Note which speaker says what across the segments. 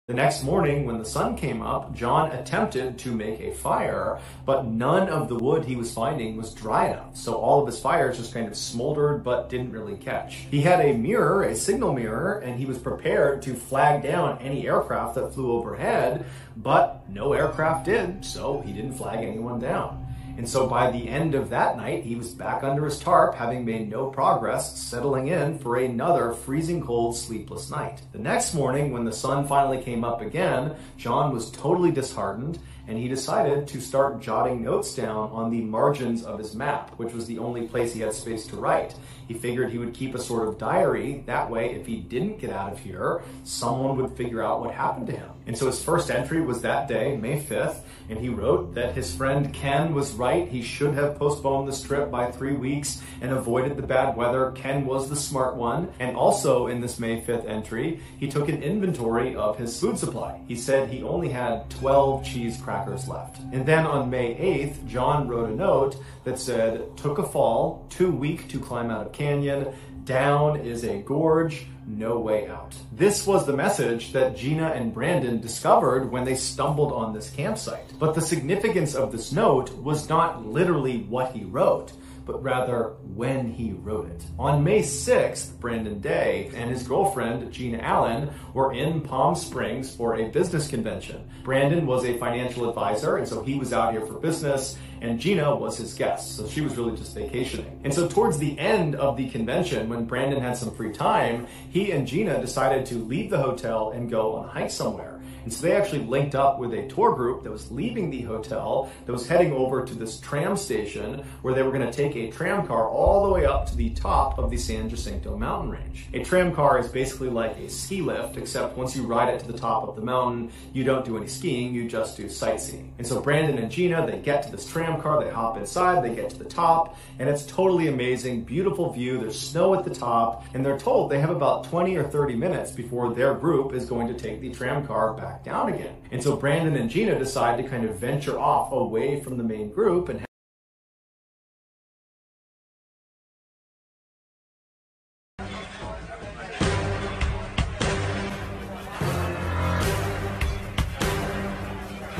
Speaker 1: The next morning, when the sun came up, John attempted to make a fire, but none of the wood he was finding was dry enough. So all of his fires just kind of smoldered, but didn't really catch. He had a mirror, a signal mirror, and he was prepared to flag down any aircraft that flew overhead, but no aircraft did, so he didn't flag anyone down. And so by the end of that night, he was back under his tarp, having made no progress, settling in for another freezing cold, sleepless night. The next morning, when the sun finally came up again, John was totally disheartened, and he decided to start jotting notes down on the margins of his map, which was the only place he had space to write. He figured he would keep a sort of diary. That way, if he didn't get out of here, someone would figure out what happened to him. And so his first entry was that day, May 5th, and he wrote that his friend Ken was right. He should have postponed this trip by 3 weeks and avoided the bad weather. Ken was the smart one. And also in this May 5th entry, he took an inventory of his food supply. He said he only had 12 cheese crackers left. And then on May 8th, John wrote a note that said, "Took a fall, too weak to climb out of canyon, down is a gorge, no way out." This was the message that Gina and Brandon discovered when they stumbled on this campsite. But the significance of this note was not literally what he wrote, but rather when he wrote it. On May 6th, Brandon Day and his girlfriend, Gina Allen, were in Palm Springs for a business convention. Brandon was a financial advisor, and so he was out here for business, and Gina was his guest, so she was really just vacationing. And so towards the end of the convention, when Brandon had some free time, he and Gina decided to leave the hotel and go on a hike somewhere. And so they actually linked up with a tour group that was leaving the hotel, that was heading over to this tram station where they were going to take a tram car all the way up to the top of the San Jacinto mountain range. A tram car is basically like a ski lift, except once you ride it to the top of the mountain, you don't do any skiing, you just do sightseeing. And so Brandon and Gina, they get to this tram car, they hop inside, they get to the top, and it's totally amazing, beautiful view, there's snow at the top, and they're told they have about 20 or 30 minutes before their group is going to take the tram car back down again. And so Brandon and Gina decide to kind of venture off away from the main group and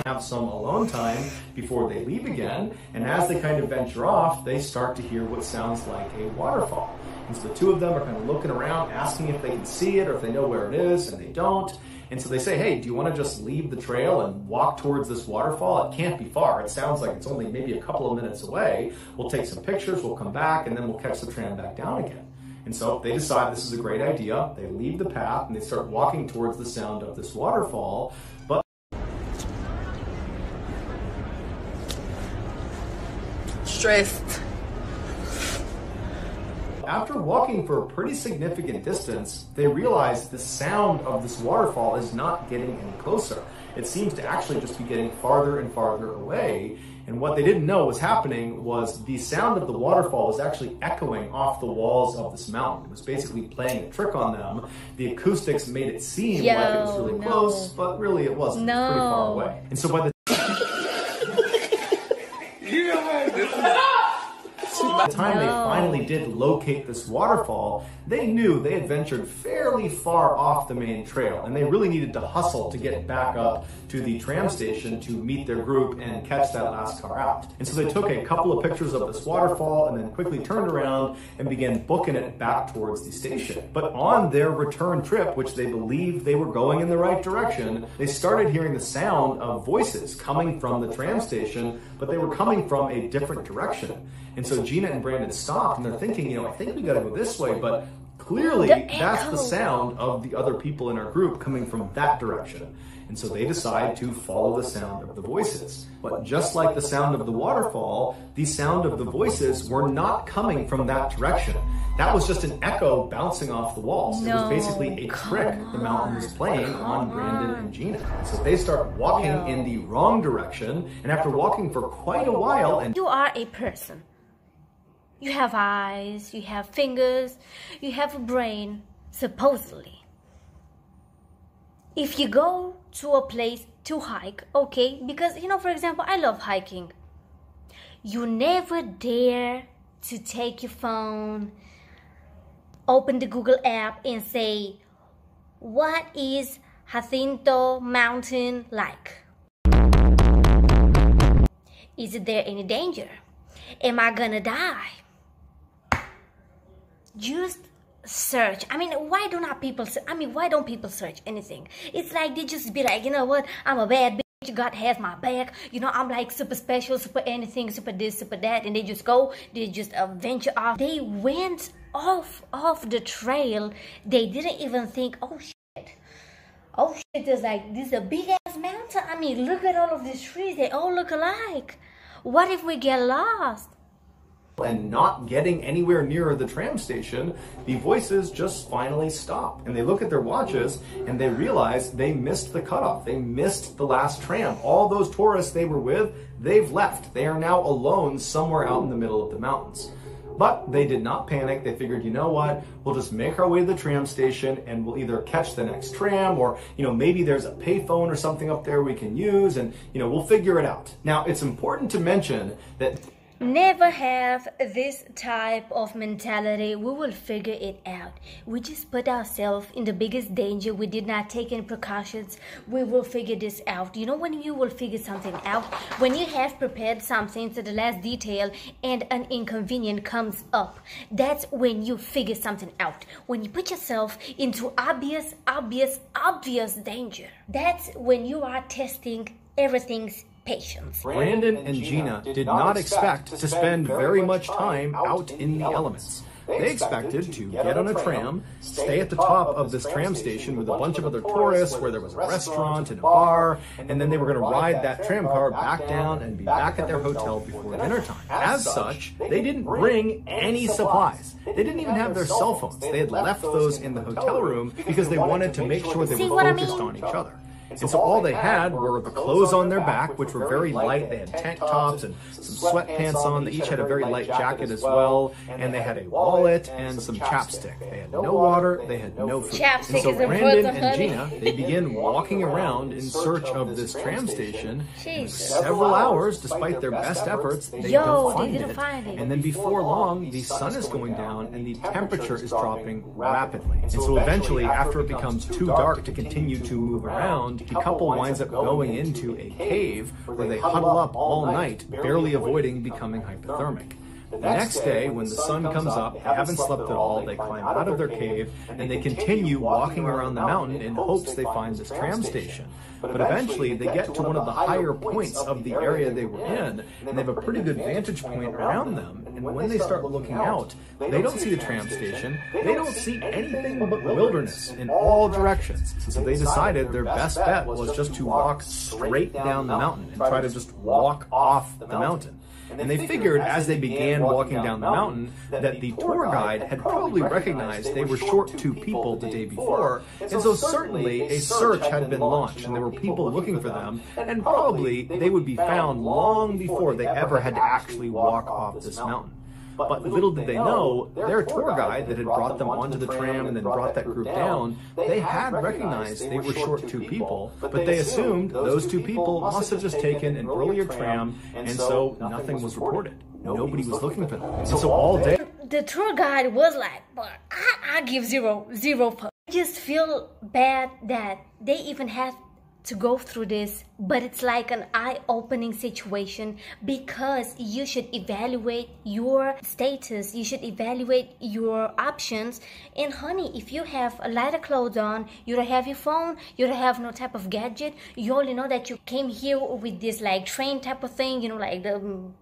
Speaker 1: have some alone time before they leave again. And as they kind of venture off, they start to hear what sounds like a waterfall. And so the two of them are kind of looking around, asking if they can see it or if they know where it is, and they don't. And so they say, "Hey, do you want to just leave the trail and walk towards this waterfall? It can't be far. It sounds like it's only maybe a couple of minutes away. We'll take some pictures, we'll come back, and then we'll catch the tram back down again." And so they decide this is a great idea. They leave the path and they start walking towards the sound of this waterfall. But
Speaker 2: stressed.
Speaker 1: after walking for a pretty significant distance, they realize the sound of this waterfall is not getting any closer. It seems to actually just be getting farther and farther away. And what they didn't know was happening was the sound of the waterfall was actually echoing off the walls of this mountain. It was basically playing a trick on them. The acoustics made it seem like it was really close, but really it wasn't. It was pretty far away. And so by the time they finally did locate this waterfall, they knew they had ventured fairly far off the main trail, and they really needed to hustle to get back up to the tram station to meet their group and catch that last car out. And so they took a couple of pictures of this waterfall and then quickly turned around and began booking it back towards the station. But on their return trip, which they believed they were going in the right direction, they started hearing the sound of voices coming from the tram station, but they were coming from a different direction. And so Gina and Brandon stopped and they're thinking, I think we gotta go this way, but clearly that's the sound of the other people in our group coming from that direction. And so they decide to follow the sound of the voices. But just like the sound of the waterfall, the sound of the voices were not coming from that direction. That was just an echo bouncing off the walls. It was basically a trick the mountain was playing on Brandon and Gina. So they start walking in the wrong direction, and after walking for quite a while, and
Speaker 3: you are a person. You have eyes, you have fingers, you have a brain, supposedly. If you go to a place to hike, okay, because, for example, I love hiking. You never dare to take your phone, open the Google app and say, what is Jacinto Mountain like? Is there any danger? Am I gonna die? Just search. I mean, why don't people search anything? It's like they just be like, you know what, I'm a bad bitch, God has my back, you know, I'm like super special, super anything, super this, super that, and they just venture off. They went off the trail. They didn't even think, oh shit, there's like, this is a big ass mountain. I mean, look at all of these trees, they all look alike. What if we get lost?
Speaker 1: And not getting anywhere near the tram station, the voices just finally stop. And they look at their watches and they realize they missed the cutoff. They missed the last tram. All those tourists they were with, they've left. They are now alone somewhere out in the middle of the mountains. But they did not panic. They figured, you know what, we'll just make our way to the tram station and we'll either catch the next tram or, you know, maybe there's a payphone or something up there we can use and, you know, we'll figure it out. Now, it's important to mention that
Speaker 3: never have this type of mentality. We will figure it out. We just put ourselves in the biggest danger. We did not take any precautions. We will figure this out. You know, when you will figure something out, when you have prepared something to the last detail and an inconvenience comes up, that's when you figure something out. When you put yourself into obvious danger, that's when you are testing everything's patience.
Speaker 1: Brandon and Gina did not expect to spend very much time out in the elements. They expected to get on a tram, stay at the top of this tram station with a bunch of other tourists where there was a restaurant and a bar, and then they were going to ride that tram car back down and be back at their hotel before dinner time. As such, they didn't bring any supplies. They didn't even have their cell phones. They had left those in the hotel room because they wanted to make sure they were focused on each other. And so all they had were the clothes on their back, which were very light. They had tank tops and some sweatpants on. They each had a very light jacket as well. And they had a wallet and some chapstick. They had no water. They had no food. And so Brandon and Gina, they begin walking around in search of this tram station. Several hours, despite their best efforts, they don't find it. And then before long, the sun is going down and the temperature is dropping rapidly. And so eventually, after it becomes too dark to continue to move around, the couple winds up going into a cave where they huddle up all night, barely avoiding becoming hypothermic. The next day, when the sun comes up, they haven't slept at all, they climb out of their cave, and they continue walking around the mountain in hopes they find this tram station. But eventually, they get to one of the higher points of the area they were in, and they have a pretty good vantage point around them. And when they start looking out, they don't see the tram station, they don't see anything but wilderness in all directions. So they decided their best bet was just to walk straight down the mountain and try to just walk off the mountain. And they figured as they began walking down the mountain that the tour guide had probably recognized they were short 2 people the day before, and so certainly a search had been launched and there were people looking for them, and probably they would be found long before they ever had to actually walk off this mountain. But little did they know, their tour guide that had brought them onto the tram and then brought that group down, they had recognized they were short 2 people, but they assumed those 2 people must have just taken an earlier tram, and so nothing was reported. Nobody was looking for them. And so all day...
Speaker 3: The tour guide was like, but I give zero fuck. I just feel bad that they even had to go through this, but it's like an eye-opening situation because you should evaluate your status, you should evaluate your options. And honey, if you have lighter clothes on, you don't have your phone, you don't have no type of gadget, you only know that you came here with this like train type of thing, you know, like the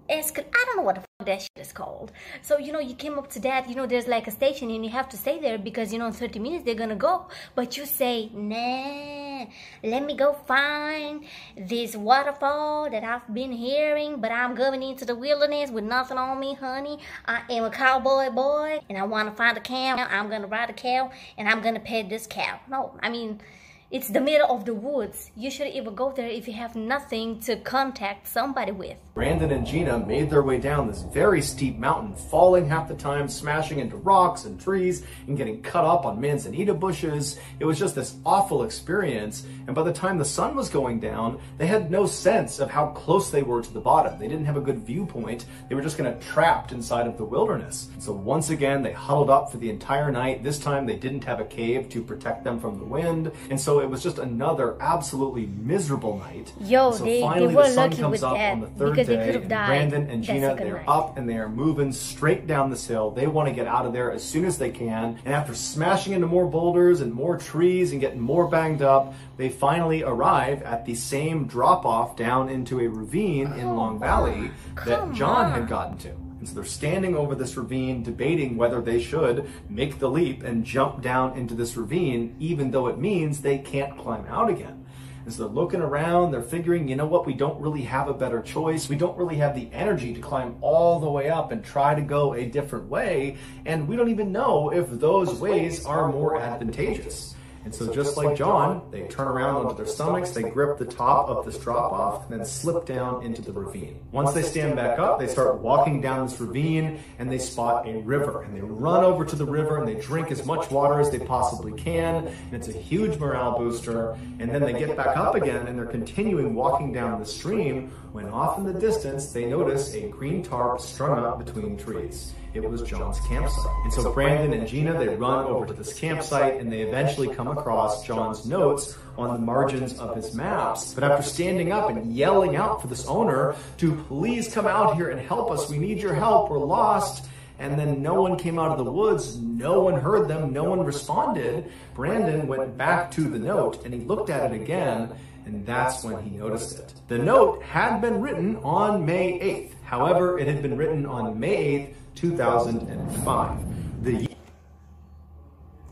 Speaker 3: I don't know what the fuck that shit is called. So, you know, you came up to that, you know, there's like a station and you have to stay there because, you know, in 30 minutes they're gonna go. But you say, nah, let me go find this waterfall that I've been hearing, but I'm going into the wilderness with nothing on me, honey. I am a cowboy boy and I want to find a cow. I'm gonna ride a cow and I'm gonna pet this cow. No, I mean, it's the middle of the woods. You should even go there if you have nothing to contact somebody with.
Speaker 1: Brandon and Gina made their way down this very steep mountain, falling half the time, smashing into rocks and trees, and getting cut up on manzanita bushes. It was just this awful experience, and by the time the sun was going down, they had no sense of how close they were to the bottom. They didn't have a good viewpoint. They were just kind of trapped inside of the wilderness. So once again, they huddled up for the entire night. This time, they didn't have a cave to protect them from the wind, and so so it was just another absolutely miserable night.
Speaker 3: Yo,
Speaker 1: so
Speaker 3: they
Speaker 1: finally
Speaker 3: were
Speaker 1: the sun
Speaker 3: lucky
Speaker 1: comes
Speaker 3: with
Speaker 1: up
Speaker 3: that
Speaker 1: on the third
Speaker 3: because they
Speaker 1: day,
Speaker 3: could have
Speaker 1: and
Speaker 3: died
Speaker 1: Brandon and
Speaker 3: that
Speaker 1: Gina,
Speaker 3: second
Speaker 1: they're
Speaker 3: night.
Speaker 1: up and they are moving straight down this hill. They want to get out of there as soon as they can. And after smashing into more boulders and more trees and getting more banged up, they finally arrive at the same drop-off down into a ravine in Long Valley that John had gotten to. And so they're standing over this ravine debating whether they should make the leap and jump down into this ravine, even though it means they can't climb out again. And so they're looking around, they're figuring, you know what, we don't really have a better choice. We don't really have the energy to climb all the way up and try to go a different way. And we don't even know if those ways are more advantageous. And so just like John, they turn around onto their stomachs, they grip the top of this drop-off, and then slip down into the ravine. Once they stand back up, they start walking down this ravine, and they spot a river. And they run over to the river, and they drink as much water as they possibly can, and it's a huge morale booster. And then they get back up again, and they're continuing walking down the stream, when off in the distance, they notice a green tarp strung up between trees. It was John's campsite. And so Brandon and Gina, they run over to this campsite and they eventually come across John's notes on the margins of his maps. But after standing up and yelling out for this owner to please come out here and help us, we need your help, we're lost, and then no one came out of the woods, no one heard them, no one responded, Brandon went back to the note and he looked at it again, and that's when he noticed it. The note had been written on May 8th. However, it had been written on May 8th, 2005. The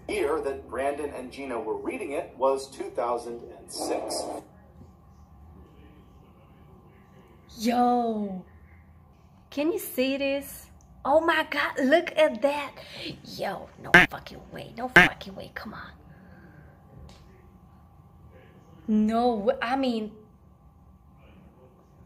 Speaker 1: year that Brandon and Gina were reading it was 2006.
Speaker 3: Yo, can you see this? Oh my God, look at that. Yo, no fucking way, no fucking way, come on. No, I mean,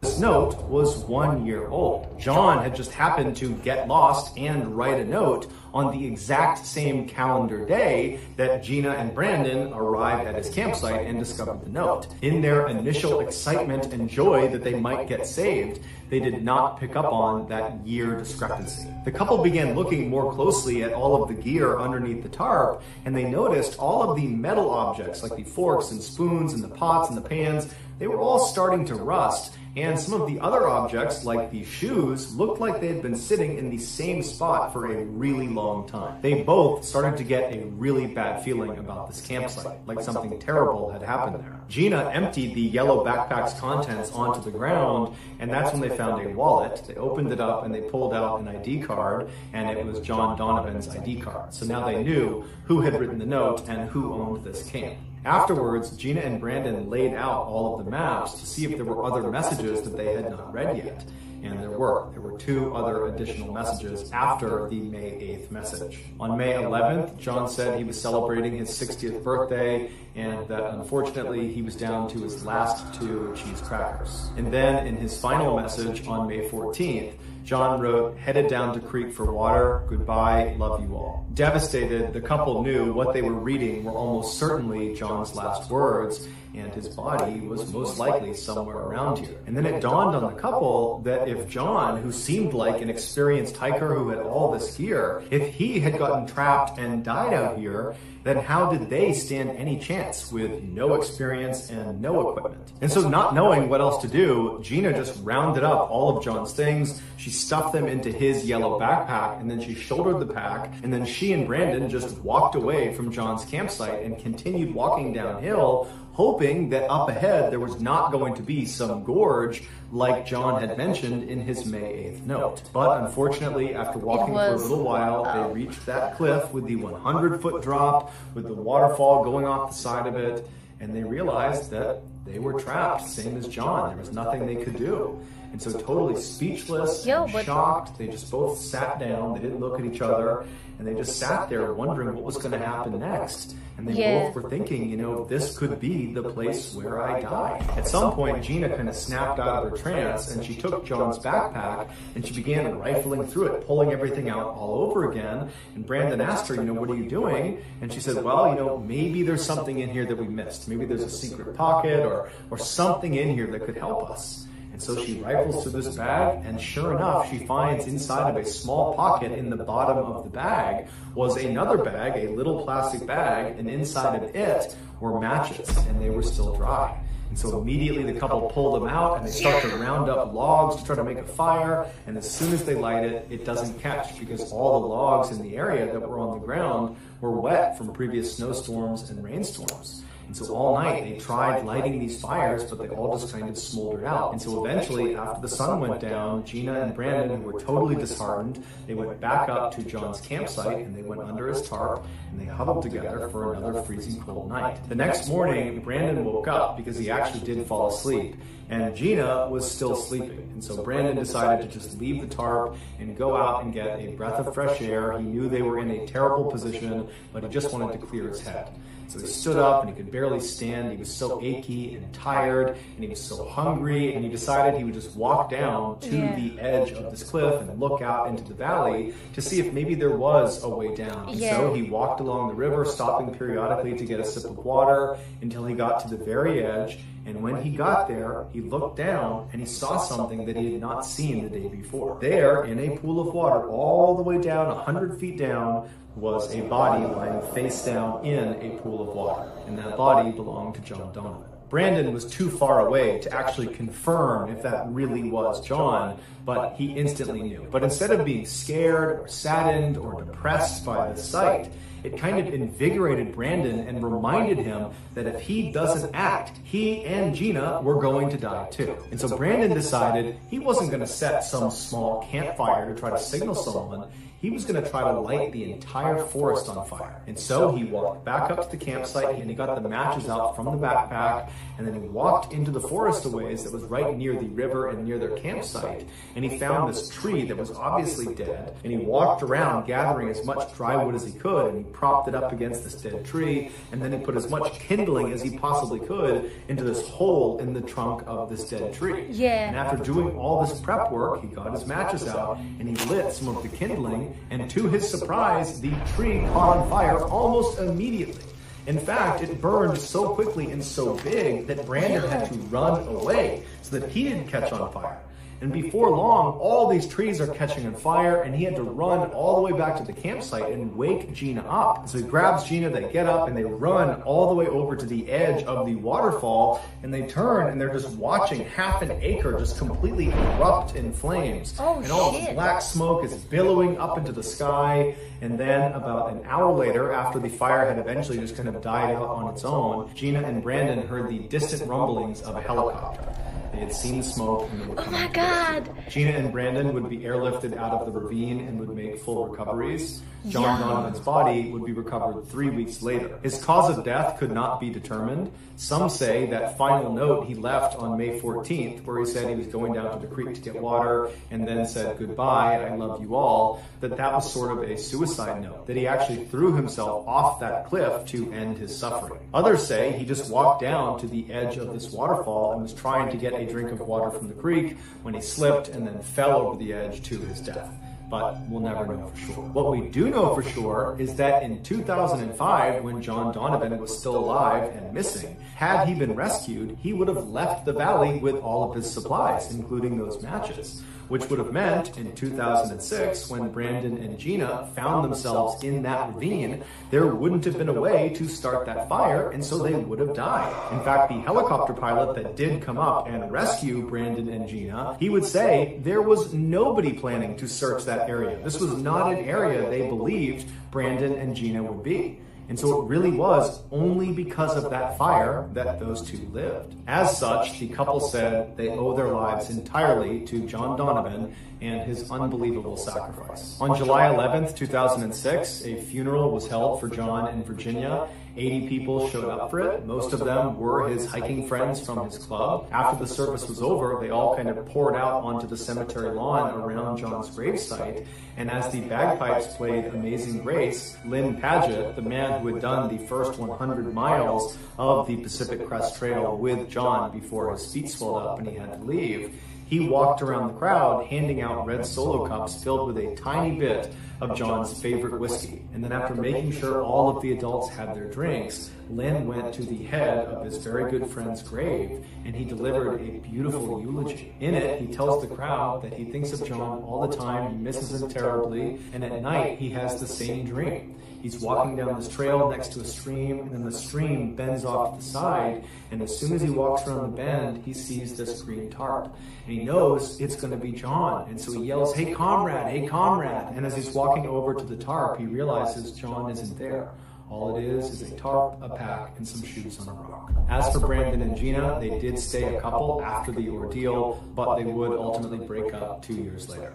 Speaker 1: this note was 1 year old. John had just happened to get lost and write a note on the exact same calendar day that Gina and Brandon arrived at his campsite and discovered the note. In their initial excitement and joy that they might get saved, they did not pick up on that year discrepancy. The couple began looking more closely at all of the gear underneath the tarp, and they noticed all of the metal objects like the forks and spoons and the pots and the pans, they were all starting to rust. And some of the other objects, like the shoes, looked like they had been sitting in the same spot for a really long time. They both started to get a really bad feeling about this campsite, like something terrible had happened there. Gina emptied the yellow backpack's contents onto the ground, and that's when they found a wallet. They opened it up and they pulled out an ID card, and it was John Donovan's ID card. So now they knew who had written the note and who owned this camp. Afterwards, Gina and Brandon laid out all of the maps to see if there were other messages that they had not read yet. And there were. There were 2 other additional messages after the May 8th message. On May 11th, John said he was celebrating his 60th birthday and that unfortunately he was down to his last 2 cheese crackers. And then in his final message on May 14th, John wrote, "Headed down to creek for water. Goodbye. Love you all." Devastated, the couple knew what they were reading were almost certainly John's last words, and his body was most likely somewhere around here. And then it dawned on the couple that if John, who seemed like an experienced hiker who had all this gear, if he had gotten trapped and died out here, then how did they stand any chance with no experience and no equipment? And so not knowing what else to do, Gina just rounded up all of John's things, she stuffed them into his yellow backpack, and then she shouldered the pack, and then she and Brandon just walked away from John's campsite and continued walking downhill, hoping that up ahead there was not going to be some gorge like John had mentioned in his May 8th note. But unfortunately, after walking for a little while, they reached that cliff with the 100-foot drop, with the waterfall going off the side of it, and they realized that they were trapped, same as John. There was nothing they could do. And so totally speechless and shocked, they just both sat down, they didn't look at each other, and they just sat there wondering what was going to happen next. And they both were thinking, you know, this could be the place where I die. At some point, Gina kind of snapped out of her trance, and she took John's backpack, and she began rifling through it, pulling everything out all over again. And Brandon asked her, you know, what are you doing? And she said, well, you know, maybe there's something in here that we missed. Maybe there's a secret pocket or something in here that could help us. And so she rifles through this bag, and sure enough, she finds inside of a small pocket in the bottom of the bag was another bag, a little plastic bag, and inside of it were matches, and they were still dry. And so immediately the couple pull them out and they start to round up logs to try to make a fire. And as soon as they light it, it doesn't catch because all the logs in the area that were on the ground were wet from previous snowstorms and rainstorms. And so all night they tried lighting these fires, but they all just kind of smoldered out. And so eventually, after the sun went down, Gina and Brandon, who were totally disheartened, they went back up to John's campsite and they went under his tarp and they huddled together for another freezing cold night. The next morning, Brandon woke up because he actually did fall asleep, and Gina was still sleeping. And so Brandon decided to just leave the tarp and go out and get a breath of fresh air. He knew they were in a terrible position, but he just wanted to clear his head. So he stood up and he could barely stand. He was so achy and tired and he was so hungry, and he decided he would just walk down to the edge of this cliff and look out into the valley to see if maybe there was a way down. And so he walked along the river, stopping periodically to get a sip of water until he got to the very edge. And when he got there, he looked down and he saw something that he had not seen the day before. There, in a pool of water all the way down, 100 feet down, was a body lying face down in a pool of water. And that body belonged to John Donovan. Brandon was too far away to actually confirm if that really was John, but he instantly knew. But instead of being scared or saddened or depressed by the sight, it kind of invigorated Brandon and reminded him that if he doesn't act, he and Gina were going to die too. And so Brandon decided he wasn't going to set some small campfire to try to signal someone. He was going to try to light the entire forest on fire. And so he walked back up to the campsite and he got the matches out from the backpack, and then he walked into the forest a ways that was right near the river and near their campsite. And he found this tree that was obviously dead, and he walked around gathering as much dry wood as he could, and he propped it up against this dead tree, and then he put as much kindling as he possibly could into this hole in the trunk of this dead tree. And after doing all this prep work, he got his matches out and he lit some of the kindling, and to his surprise, the tree caught on fire almost immediately. In fact, it burned so quickly and so big that Brandon had to run away so that he didn't catch on fire. And before long, all these trees are catching on fire, and he had to run all the way back to the campsite and wake Gina up. So he grabs Gina, they get up, and they run all the way over to the edge of the waterfall, and they turn, and they're just watching half an acre just completely erupt in flames. And all this black smoke is billowing up into the sky. And then about an hour later, after the fire had eventually just kind of died out on its own, Gina and Brandon heard the distant rumblings of a helicopter. They had seen the smoke and they were coming.
Speaker 3: Oh my God!
Speaker 1: Gina and Brandon would be airlifted out of the ravine and would make full recoveries. John Donovan's body would be recovered 3 weeks later. His cause of death could not be determined. Some say that final note he left on May 14th, where he said he was going down to the creek to get water and then said goodbye, I love you all, that was sort of a suicide note, that he actually threw himself off that cliff to end his suffering. Others say he just walked down to the edge of this waterfall and was trying to get a drink of water from the creek when he slipped and then fell over the edge to his death. But we'll never know for sure. What we do know for sure is that in 2005, when John Donovan was still alive and missing, had he been rescued, he would have left the valley with all of his supplies, including those matches, which would have meant in 2006, when Brandon and Gina found themselves in that ravine, there wouldn't have been a way to start that fire, and so they would have died. In fact, the helicopter pilot that did come up and rescue Brandon and Gina, he would say there was nobody planning to search that area. This was not an area they believed Brandon and Gina would be. And so it really was only because of that fire that those two lived. As such, the couple said they owe their lives entirely to John Donovan and his unbelievable sacrifice. On July 11th, 2006, a funeral was held for John in Virginia. 80 people showed up for it. Most of them were his hiking friends from his club. After the service was over, they all kind of poured out onto the cemetery lawn around John's gravesite. And as the bagpipes played Amazing Grace, Lynn Paget, the man who had done the first 100 miles of the Pacific Crest Trail with John before his feet swelled up and he had to leave, he walked around the crowd handing out red Solo cups filled with a tiny bit of John's favorite whiskey. And then after making sure all of the adults had their drinks, Lynn went to the head of his very good friend's grave and he delivered a beautiful eulogy. In it, he tells the crowd that he thinks of John all the time, he misses him terribly, and at night he has the same dream. He's walking down this trail next to a stream, and then the stream bends off to the side, and as soon as he walks around the bend, he sees this green tarp. And he knows it's going to be John, and so he yells, "Hey comrade, hey comrade!" And as he's walking over to the tarp, he realizes John isn't there. All it is a tarp, a pack, and some shoes on a rock. As for Brandon and Gina, they did stay a couple after the ordeal, but they would ultimately break up 2 years later.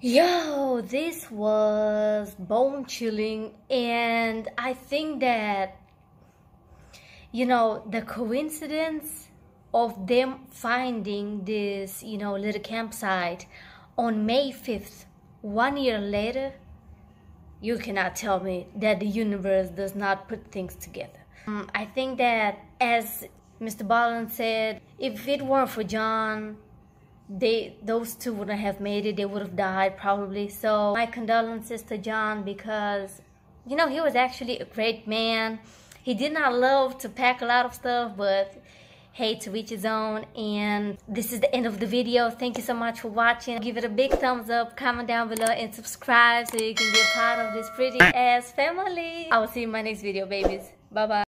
Speaker 3: Yo, this was bone-chilling, and I think that, you know, the coincidence of them finding this, you know, little campsite on May 5th, 1 year later, you cannot tell me that the universe does not put things together. I think that, as MrBallen said, if it weren't for John, those two wouldn't have made it. They would have died probably. So my condolences to John, because, you know, he was actually a great man. He did not love to pack a lot of stuff, but hey, to each his own. And this is the end of the video. Thank you so much for watching. Give it a big thumbs up, comment down below, and subscribe so you can be a part of this pretty ass family. I will see you in my next video, babies. Bye bye.